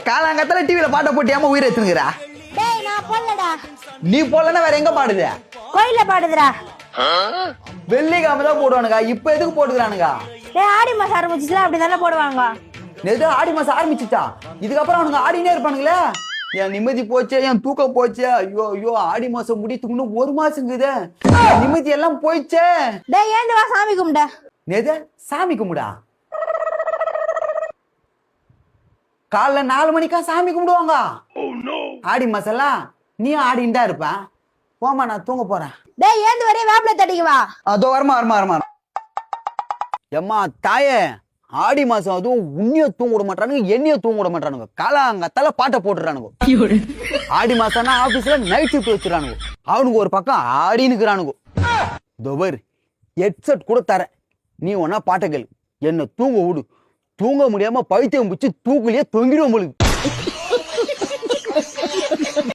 காலாங்கத்துல டிவில பாட்ட போட்டியாம உயிரை எடுத்துக்கிறா? டேய் நான் போடலடா. நீ போடலன்னா வேற எங்க பாடுது? கோயில்ல பாடுதுடா. வெள்ளிக்கிழமை தான் போடுவானுங்க, இப்ப எதுக்கு போட்டுக்கிறானுங்க? டேய் ஆடி மாசம் ஆரம்பிச்சுல அப்படிதானே போடுவாங்க. நேத்து ஆடி மாசம் ஆரம்பிச்சுட்டா, இதுக்கப்புறம் அவனுங்க ஆடினே இருப்பானுங்களே. என் நிம்மதி போச்சே, என் தூக்கம் போச்சே. ஐயோ ஐயோ, ஆடி மாசம் முடித்துக்குன்னு 1 மாசங்குது, நிம்மதி எல்லாம் போயிச்சே. டேய் ஏந்து வா சாமி கும்பிட. நேது சாமி கும்பிடா? காலைல 4 மணிக்கா சாமி கும்பிடுவாங்க? ஆடி மாசம்லாம் நீ ஆடின்னு தான் இருப்ப. போமா, நான் தூங்க போறேன். டேய் ஏந்து வரே வேப்பில தட்டிக்கு வா. அதோ வரமா. எம்மா தாயே, ஆடி மாசம் அதுவும் உன்னிய தூங்க விட மாட்டானுங்க, என்னைய தூங்க விட மாட்டானுங்க. காலாங்கத்தால பாட்டை போட்டுறானுங்க. ஆடி மாசம்னா ஆபீஸ்ல நைட் ஷிஃப்ட் வச்சுறானுங்க. அவனுக்கு ஒரு பக்கம் ஆடினுக்குறானுங்க. தோபர் ஹெட்செட் கூட தரேன், நீ ஒன்னா பாட்டை கேளு, என்ன தூங்க விடு. தூங்க முடியாம பைத்தியம் பிடிச்சி தூக்குலயே தொங்கிடுவோம் உங்களுக்கு.